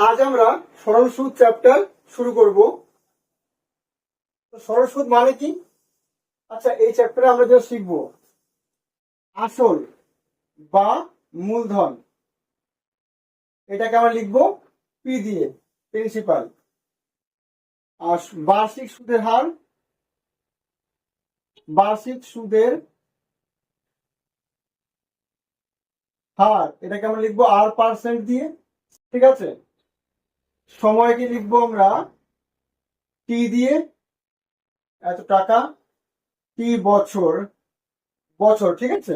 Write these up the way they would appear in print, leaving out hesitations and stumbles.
আজ আমরা সরল সুদ চ্যাপ্টার শুরু করব। সরল সুদ মানে কি? আচ্ছা, এই চ্যাপ্টারে আমরা যেটা শিখব, আসল বা মূলধন, এটাকে আমরা লিখবো পি দিয়ে, প্রিন্সিপাল। আর বার্ষিক সুদের হার, বার্ষিক সুদের হার, এটাকে আমরা লিখবো R% দিয়ে, ঠিক আছে। সময়কে লিখবো আমরা টি দিয়ে, এত টাকা, টি বছর, বছর, ঠিক আছে।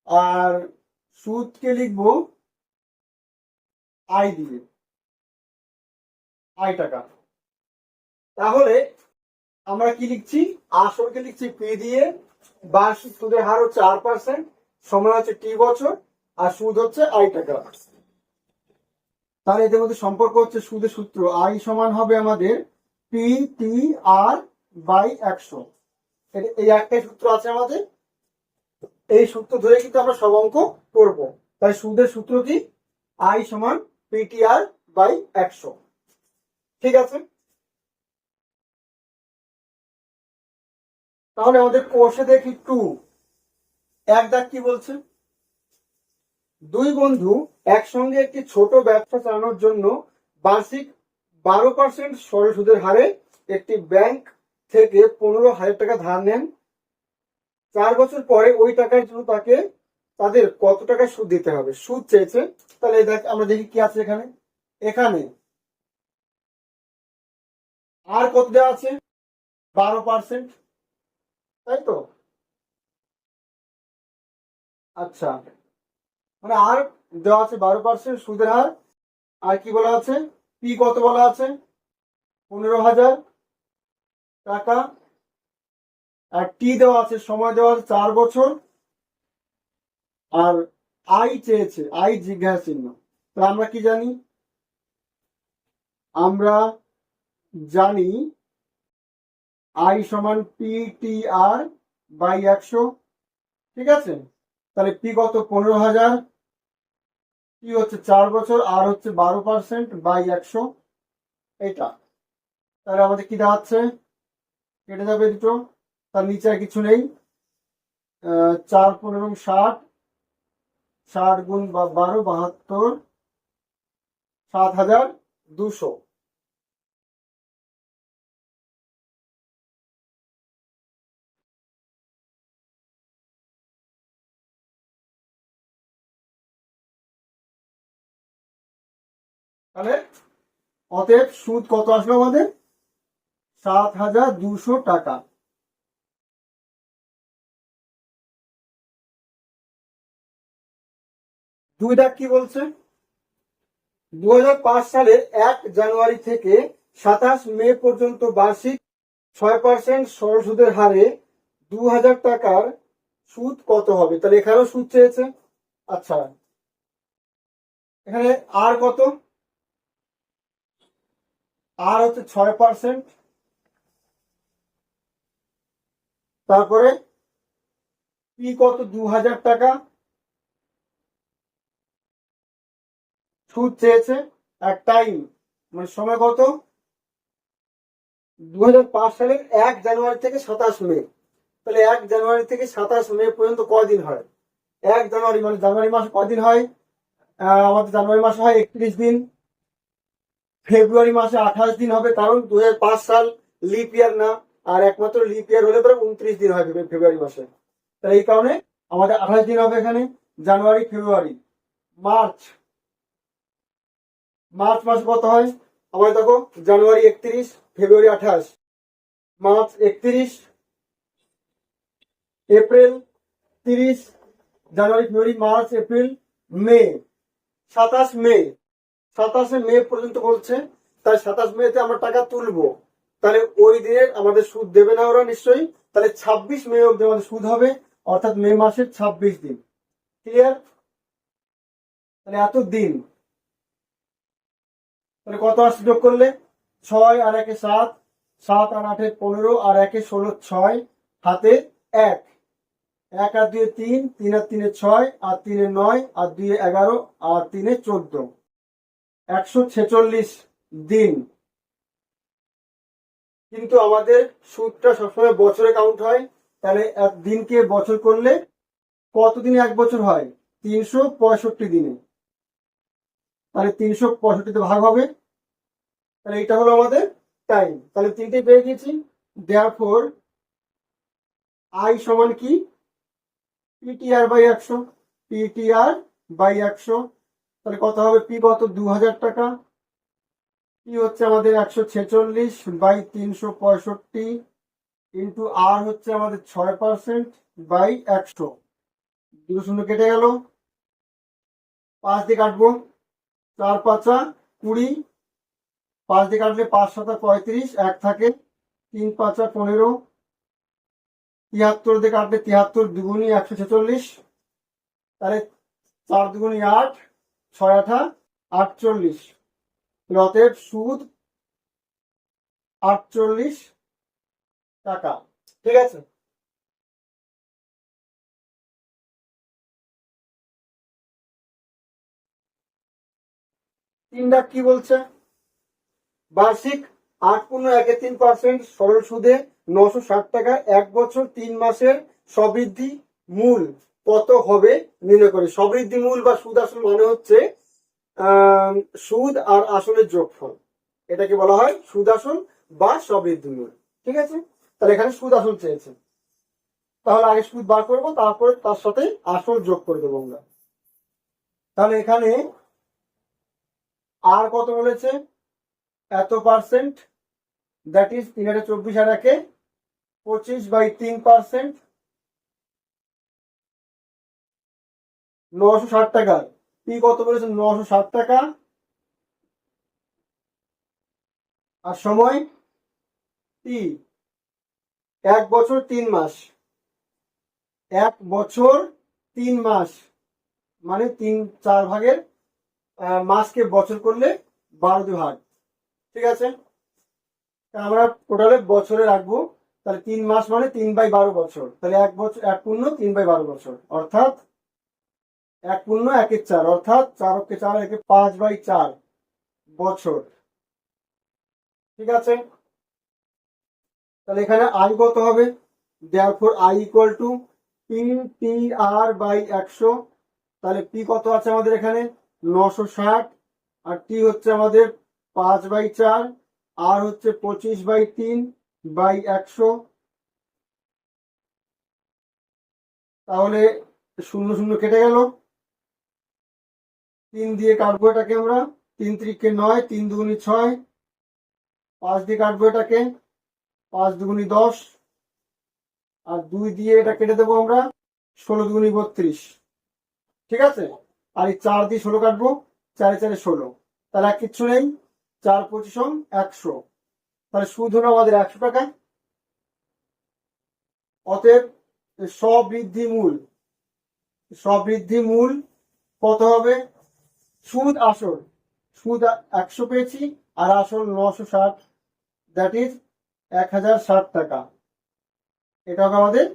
আর সুদকে লিখবো আই দিয়ে, আই টাকা। তাহলে আমরা কি লিখছি? আসলকে লিখছি পি দিয়ে, বার্ষিক সুদের হার হচ্ছে R%, সময় হচ্ছে টি বছর, আর সুদ হচ্ছে আই টাকা। তাহলে এদের মধ্যে সম্পর্ক হচ্ছে সুদের সূত্র আই সমান হবে আমাদের পি টি আর বাই 100। এই একটাই সূত্র আছে আমাদের, এই সূত্র ধরে কিন্তু আমরা সব অঙ্ক করব। তাই সুদের সূত্র কি? আই সমান পিটিআর বাই 100, ঠিক আছে। তাহলে আমাদের কোষে দেখি 2 এক দাগ কি বলছে? দুই বন্ধু একসঙ্গে একটি ছোট ব্যবসা চালানোর জন্য বার্ষিক 12% সরল সুদের হারে একটি ব্যাংক থেকে 15,000 টাকা ধার নেন। 4 বছর পরে ওই টাকার জন্য তাদের কত টাকা সুদ দিতে হবে? সুদ চেয়েছে। তাহলে আমরা দেখি কি আছে এখানে। এখানে আর কত দেওয়া আছে? 12%, তাই তো? আচ্ছা, মানে আর দেওয়া আছে 12% সুদের হার। আর কি বলা আছে? পি কত বলা আছে? 15,000 টাকা। আর টি দেওয়া আছে, সময় দেওয়া আছে 4 বছর। আর আই চেয়েছে, আই জিজ্ঞাসা চিহ্ন। তাহলে আমরা কি জানি? আমরা জানি আই সমান পি টি আর বাই 100, ঠিক আছে। তাহলে পি কত? 15,000, পি হচ্ছে 4 বছর, আর হচ্ছে 12% বাই 100, এটা। তাহলে আমাদের কি দাঁড়াচ্ছে? কেটে যাবে দুটো, তার নিচে আর কিছু নেই। 4 15 60, 60 গুণ 12 72, 7,200। তাহলে অতএব সুদ কত আসলো আমাদের? 7,200 টাকা। দুই দাগ কি বলছে? 2005 সালের 1 জানুয়ারি থেকে 27 মে পর্যন্ত বার্ষিক 6% সরল সুদের হারে 2,000 টাকার সুদ কত হবে? তাহলে এখানেও সুদ চেয়েছে। আচ্ছা, এখানে আর কত? আর হচ্ছে 6%। তারপরে পি কত? 2,000 টাকা সুদ চেয়েছে। আর টাইম মানে সময় কত? 2005 সালের 1 জানুয়ারি থেকে 27 মে। তাহলে 1 জানুয়ারি থেকে 27 মে পর্যন্ত কয়দিন হয়? 1 জানুয়ারি মানে জানুয়ারি মাসে কয়দিন হয়? আমাদের জানুয়ারি মাসে হয় 31 দিন। ফেব্রুয়ারি মাসে 28 দিন হবে, কারণ 2005 সাল লিপ ইয়ার না। আর একমাত্র লিপ ইয়ার হলে পরে 29 দিন হয় ফেব্রুয়ারি মাসে। তাহলে এই কারণে আমাদের 28 দিন হবে এখানে। জানুয়ারি, ফেব্রুয়ারি, মার্চ। মার্চ মাসে কত হয়? আমাদের দেখো, জানুয়ারি 31, ফেব্রুয়ারি 28, মার্চ 31, এপ্রিল 30, জানুয়ারি, ফেব্রুয়ারি, মার্চ, এপ্রিল, মে। 27 মে, 27 মে পর্যন্ত বলছে। তাই 27 মেতে আমরা টাকা তুলবো। তাহলে ওই দিনের আমাদের সুদ দেবে না ওরা নিশ্চয়ই। তাহলে 26 মে অব্দি আমাদের সুদ হবে, অর্থাৎ মে মাসের 26 দিন। ক্লিয়ার? তাহলে এত দিন। তাহলে কত আসছে যোগ করলে? 6 আর 1 7, 7 আর 8 15, আর 1 16 6, হাতে 1, 1 আর 2 3, 3 আর 3 6, আর 3 9, আর 2 11, আর 3 14। 146 দিন, কিন্তু আমাদের সুদটা সবসময় বছরে কাউন্ট হয়। তাহলে এক দিনকে বছর করলে কতদিনে এক বছর হয়? 365 দিনে। তাহলে 365 ভাগ হবে। তাহলে এটা হলো আমাদের টাইম। তাহলে তিনটে পেয়ে গেছি। দেয়ারফর আই সমান কি? PTR by 100। PTR by 100। তাহলে কত হবে? পি কত? 2000 টাকা। পি হচ্ছে আমাদের 146 বাই 365 ইন্টু আর হচ্ছে আমাদের 6% বাই 100। 2 শূন্য কেটে গেল। 5 দিয়ে কাটবো। 4 5 20। 5 দিয়ে কাটলে 5 7 35, 1 থাকে। 3 5 15। 73 দিয়ে কাটলে 73 দুগুণী 146। তাহলে 4 দুগুণী 8, 6 8 48। অতএব সুদ 48 টাকা। ঠিক আছে। 3 ডাক কি বলছে? বার্ষিক 8.13% সরল সুদে 960 টাকা 1 বছর 3 মাসের সবৃদ্ধি মূল কত হবে নির্ণয় করে। সবৃদ্ধি মূল বা সুদ আসল মানে হচ্ছে সুদ আর আসলের যোগফল। এটাকে বলা হয় সুদ আসল বা সবৃদ্ধি মূল। ঠিক আছে। তাহলে এখানে সুদ আসল চেয়েছে, তাহলে আগে সুদ বার করবো, তারপরে তার সাথে আসল যোগ করে দেবো আমরা। তাহলে এখানে আর কত বলেছে? এত পার্সেন্ট, দ্যাট ইজ 324 আর 1 25 বাই 3%। 960 টাকা। পি কত বলেছে? 960 টাকা। আর সময় টি 1 বছর 3 মাস। 1 বছর 3 মাস মানে 3/4 ভাগের মাসকে বছর করলে 12 দিয়ে ভাগ। ঠিক আছে। আমরা টোটালে বছরে রাখবো। তাহলে 3 মাস মানে 3/12 বছর। তাহলে 1 বছর 1 পূর্ণ 3/12 বছর, অর্থাৎ 1 পূর্ণ 1 4, অর্থাৎ 4 কে 4 একে 5/4 বছর। ঠিক আছে। তাহলে এখানে আই কত হবে? Therefore I equal to P T R by 100। তাহলে পি কত আছে আমাদের এখানে? 960। আর টি হচ্ছে আমাদের 5/4, আর হচ্ছে 25/3/100। তাহলে 0 0 কেটে গেল। 3 দিয়ে কাটবো এটাকে আমরা। 3 3 9, 3 দুগুণী 6। 5 দিয়ে কাটবো এটাকে। 5 দুগুণী 10। আর 2 দিয়ে এটা কেটে দেবো আমরা। 16 দুগুণী 32। ঠিক আছে। আর এই 4 দিয়ে 16 কাটবো। 4 4 16। তাহলে আর কিচ্ছু নেই। 4 25 100। তাহলে সুদ হলো আমাদের 100 টাকা। অতএব সবৃদ্ধি মূল কত হবে? সুদ আসল, সুদ 100 পেয়েছি, আর আসল 960, দ্যাট ইজ 1060 টাকা। এটা হবে আমাদের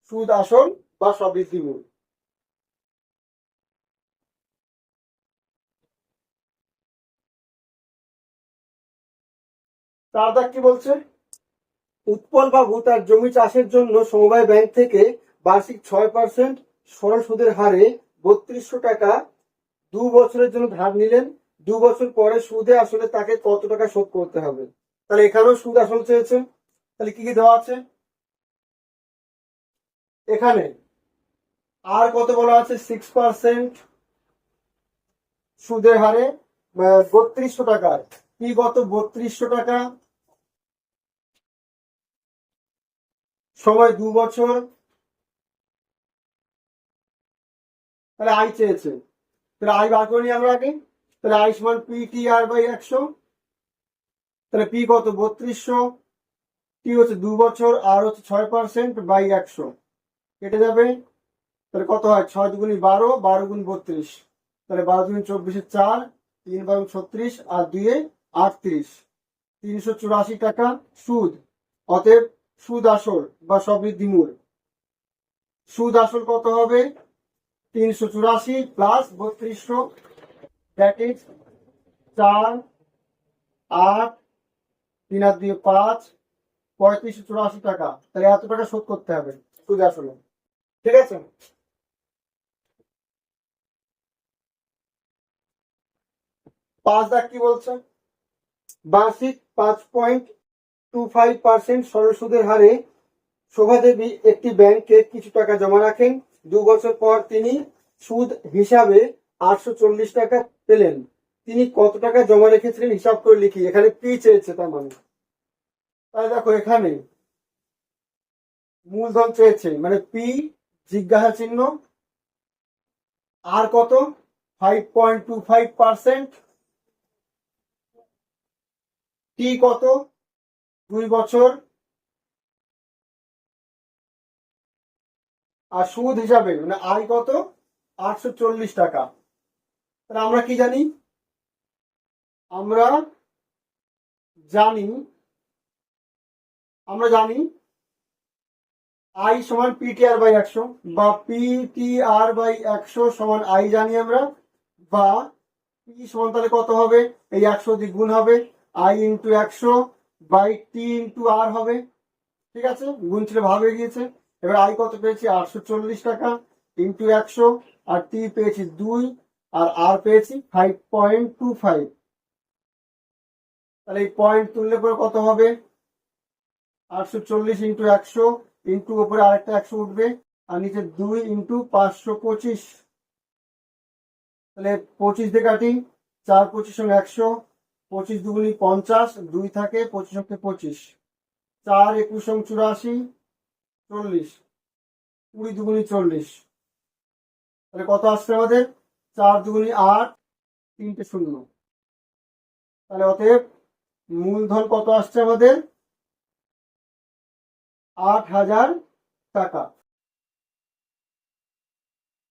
সুদ আসল বা সবৃদ্ধি মূল। তার দাগ কি বলছে? উৎপল বাবু তার জমি চাষের জন্য সমবায় ব্যাংক থেকে বার্ষিক 6% সরল সুদের হারে 3200 টাকা 2 বছরের জন্য ধার নিলেন। 2 বছর পরে সুদে আসলে তাকে কত টাকা শোধ করতে হবে? তাহলে এখানেও সুদ আসল চেয়েছে। তাহলে কি কি দেওয়া আছে এখানে? আর কত বলা আছে? 6% সুদের হারে 3200 টাকায়। কি কত? 3200 টাকা। সময় 2 বছর। তাহলে আই চেয়েছে। তাহলে আই বার করে নিই আমরা আগে। তাহলে আই সমান পি টি আর বাই 100। তাহলে পি কত? 3200। টি হচ্ছে 2 বছর, আর হচ্ছে 6% বাই 100 কেটে যাবে। তাহলে কত হয়? 6 দুগুণী 12, 12 গুণ 32। তাহলে 12 দুগুণ 24 4, 3 12 36, আর 2 38। 384 টাকা সুদ। অতএব সুদ আসল বা সবৃদ্ধি মূল। সুদ আসল কত হবে? 384 প্লাস 3200, দ্যাট ইজ 4 8 3 আর 2 5 3584 টাকা। তাহলে এত টাকা শোধ করতে হবে সুদে আসলে। ঠিক আছে, 5 দাগ কি বলছে? বার্ষিক 5.25% সরল সুদের হারে শোভাদেবী একটি ব্যাংকে কিছু টাকা জমা রাখেন। 2 বছর পর তিনি সুদ হিসাবে 840 টাকা পেলেন। তিনি কত টাকা জমা রেখেছিলেন হিসাব করে লিখি। এখানে পি চেয়েছে, তার মানে তাহলে দেখো এখানে মূলধন চেয়েছে মানে পি, জিজ্ঞাসা চিহ্ন, আর কত 5.25%, টি কত 2 বছর, আর সুদ হিসাবে মানে আয় কত 840 টাকা। তাহলে আমরা কি জানি? আমরা জানি আই সমান পিটিআর বাই 100 বা পিটিআর বাই 100 সমান আই জানি আমরা, বা পি সমান তাহলে কত হবে, এই 100 দিয়ে গুণ হবে I into 100 by T into R হবে। ঠিক আছে, গুণ ছিল ভাগ হয়ে গিয়েছে। এবার আই কত পেয়েছি 840 টাকা ইন্টু 100, আর টি পেয়েছি 2, আর আর পেয়েছি 5.25। তাহলে এই পয়েন্ট তুললে পরে কত হবে 840 ইন্টু 100 ইন্টু উপরে আরেকটা 100 উঠবে, আর নিচে 2 ইন্টু 525। তাহলে 25 দিয়ে কাটি, 4 25 100, 25 দুগুনি 50, 2 থাকে 25 25, 4 21 84, 40, 20 দুগুনি 40। তাহলে কত আসছে আমাদের 4 দুগুনি 8, 3টে 0। তাহলে অতএব মূলধন কত আসছে আমাদের 8,000 টাকা।